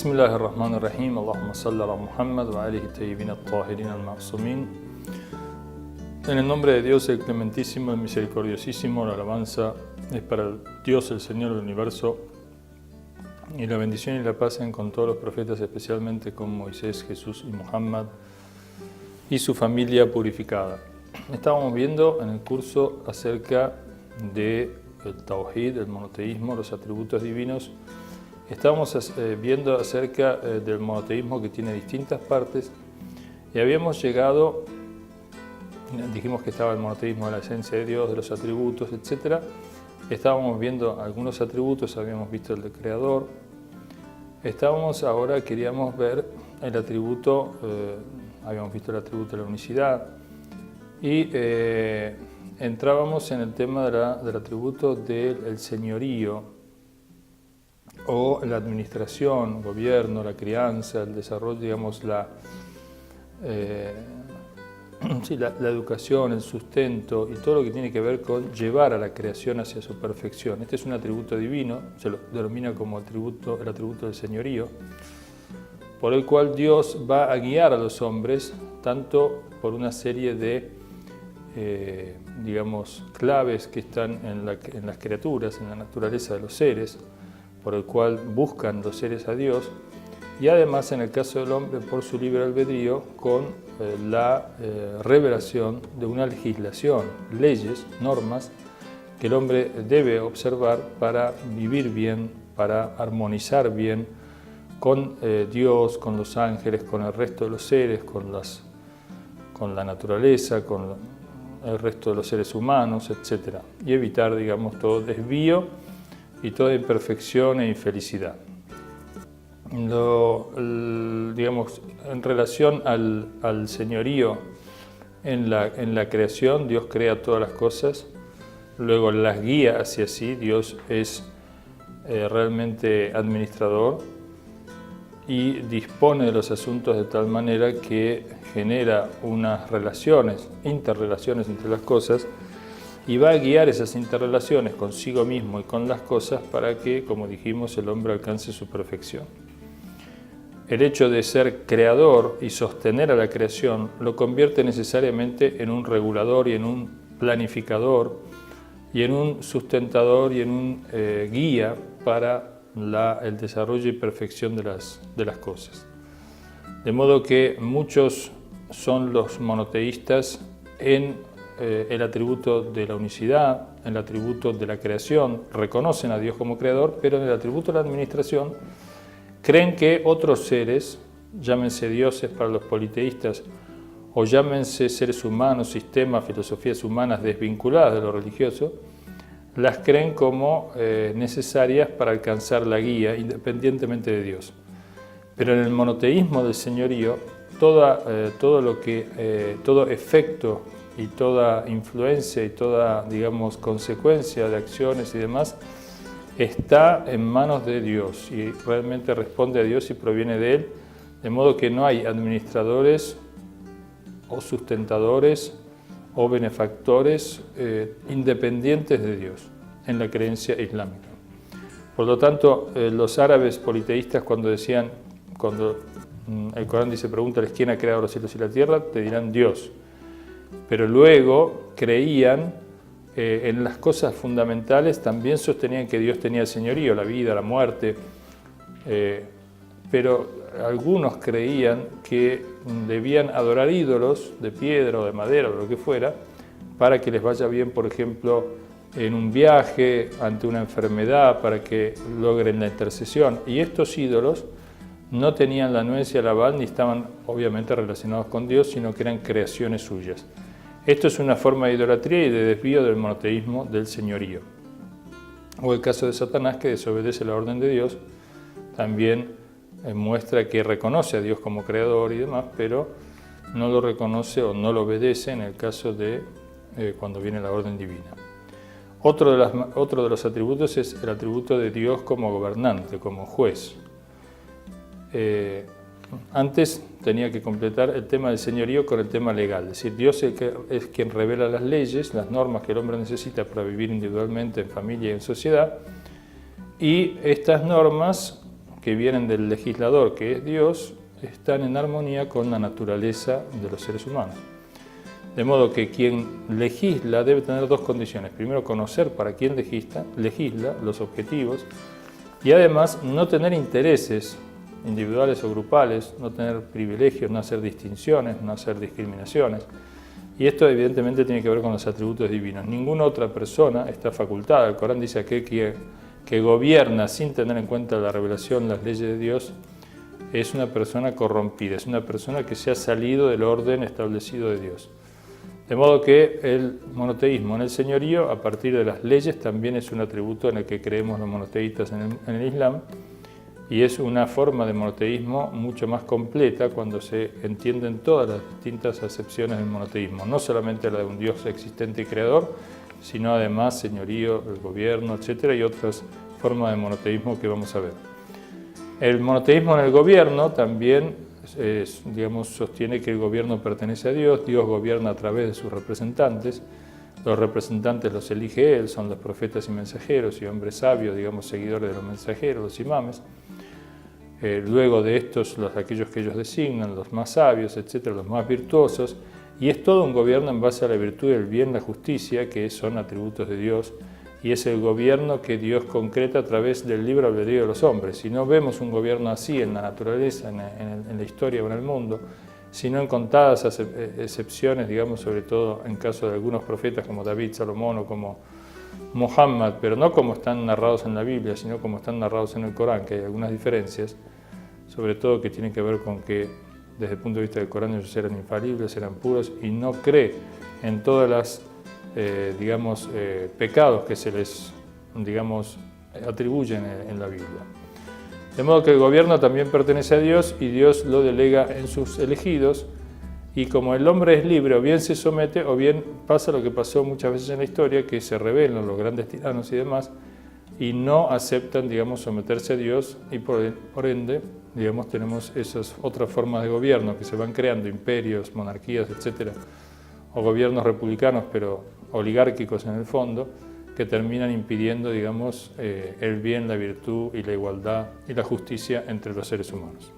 بسم الله الرحمن الرحيم اللهم صل على محمد وآله الطيبين الطاهرين المعصومين. En el nombre de Dios, el clementísimo, el misericordiosísimo, la alabanza es para el Dios, el Señor del universo, y la bendición y la paz sean con todos los profetas, especialmente con Moisés, Jesús y Muhammad y su familia purificada. Estábamos viendo en el curso acerca del Tawhid, el monoteísmo, los atributos divinos. Estábamos viendo acerca del monoteísmo que tiene distintas partes y habíamos llegado, dijimos que estaba el monoteísmo de la esencia de Dios, de los atributos, etc. Estábamos viendo algunos atributos, habíamos visto el del Creador. Queríamos ver el atributo, habíamos visto el atributo de la unicidad y entrábamos en el tema del atributo del señorío, o la administración, gobierno, la crianza, el desarrollo, digamos, la educación, el sustento y todo lo que tiene que ver con llevar a la creación hacia su perfección. Este es un atributo divino, se lo denomina como el atributo del señorío, por el cual Dios va a guiar a los hombres tanto por una serie de claves que están en las criaturas, en la naturaleza de los seres, por el cual buscan los seres a Dios, y además en el caso del hombre por su libre albedrío con la revelación de una legislación, leyes, normas que el hombre debe observar para vivir bien, para armonizar bien con Dios, con los ángeles, con el resto de los seres, con la naturaleza, con el resto de los seres humanos, etc. Y evitar, digamos, todo desvío y toda imperfección e infelicidad. En relación al señorío en la creación, Dios crea todas las cosas, luego las guía hacia sí. Dios es realmente administrador y dispone de los asuntos de tal manera que genera unas interrelaciones entre las cosas, y va a guiar esas interrelaciones consigo mismo y con las cosas para que, como dijimos, el hombre alcance su perfección. El hecho de ser creador y sostener a la creación lo convierte necesariamente en un regulador y en un planificador y en un sustentador y en un guía para el desarrollo y perfección de las cosas. De modo que muchos son los monoteístas en el atributo de la unicidad, el atributo de la creación, reconocen a Dios como creador, pero en el atributo de la administración creen que otros seres, llámense dioses para los politeístas, o llámense seres humanos, sistemas, filosofías humanas desvinculadas de lo religioso, las creen como necesarias para alcanzar la guía independientemente de Dios. Pero en el monoteísmo del señorío, todo efecto y toda influencia y toda, digamos, consecuencia de acciones y demás está en manos de Dios y realmente responde a Dios y proviene de Él, de modo que no hay administradores o sustentadores o benefactores independientes de Dios en la creencia islámica. Por lo tanto, los árabes politeístas cuando el Corán dice pregúntales quién ha creado los cielos y la tierra, te dirán Dios. Pero luego creían en las cosas fundamentales, también sostenían que Dios tenía el señorío, la vida, la muerte, pero algunos creían que debían adorar ídolos de piedra o de madera o lo que fuera para que les vaya bien, por ejemplo, en un viaje, ante una enfermedad, para que logren la intercesión. Y estos ídolos no tenían la anuencia, la aval, ni estaban obviamente relacionados con Dios, sino que eran creaciones suyas. Esto es una forma de idolatría y de desvío del monoteísmo del señorío. O el caso de Satanás, que desobedece la orden de Dios, también muestra que reconoce a Dios como creador y demás, pero no lo reconoce o no lo obedece en el caso de cuando viene la orden divina. Otro de los atributos es el atributo de Dios como gobernante, como juez. Antes tenía que completar el tema del señorío con el tema legal, es decir, Dios es quien revela las leyes, las normas que el hombre necesita para vivir individualmente, en familia y en sociedad, y estas normas que vienen del legislador, que es Dios, están en armonía con la naturaleza de los seres humanos. De modo que quien legisla debe tener dos condiciones. Primero, conocer para quién legisla, los objetivos, y además no tener intereses individuales o grupales, no tener privilegios, no hacer distinciones, no hacer discriminaciones. Y esto evidentemente tiene que ver con los atributos divinos. Ninguna otra persona está facultada. El Corán dice que gobierna sin tener en cuenta la revelación, las leyes de Dios, es una persona corrompida, es una persona que se ha salido del orden establecido de Dios. De modo que el monoteísmo en el señorío, a partir de las leyes, también es un atributo en el que creemos los monoteístas en el Islam, y es una forma de monoteísmo mucho más completa cuando se entienden todas las distintas acepciones del monoteísmo, no solamente la de un Dios existente y creador, sino además señorío, el gobierno, etc., y otras formas de monoteísmo que vamos a ver. El monoteísmo en el gobierno también sostiene que el gobierno pertenece a Dios, Dios gobierna a través de sus representantes, los representantes los elige Él, son los profetas y mensajeros y hombres sabios, seguidores de los mensajeros, los imames. Luego de estos, aquellos que ellos designan, los más sabios, etcétera, los más virtuosos, y es todo un gobierno en base a la virtud, el bien, la justicia, que son atributos de Dios, y es el gobierno que Dios concreta a través del libre albedrío de los hombres. Si no vemos un gobierno así en la naturaleza, en la historia o en el mundo, sino en contadas excepciones, sobre todo en caso de algunos profetas como David, Salomón o como Muhammad, pero no como están narrados en la Biblia, sino como están narrados en el Corán, que hay algunas diferencias, sobre todo que tienen que ver con que desde el punto de vista del Corán ellos eran infalibles, eran puros, y no cree en todas las pecados que se les atribuyen en la Biblia. De modo que el gobierno también pertenece a Dios y Dios lo delega en sus elegidos, y como el hombre es libre, o bien se somete o bien pasa lo que pasó muchas veces en la historia, que se rebelan los grandes tiranos y demás y no aceptan someterse a Dios, y por ende tenemos esas otras formas de gobierno que se van creando, imperios, monarquías, etcétera, o gobiernos republicanos pero oligárquicos en el fondo, que terminan impidiendo el bien, la virtud y la igualdad y la justicia entre los seres humanos.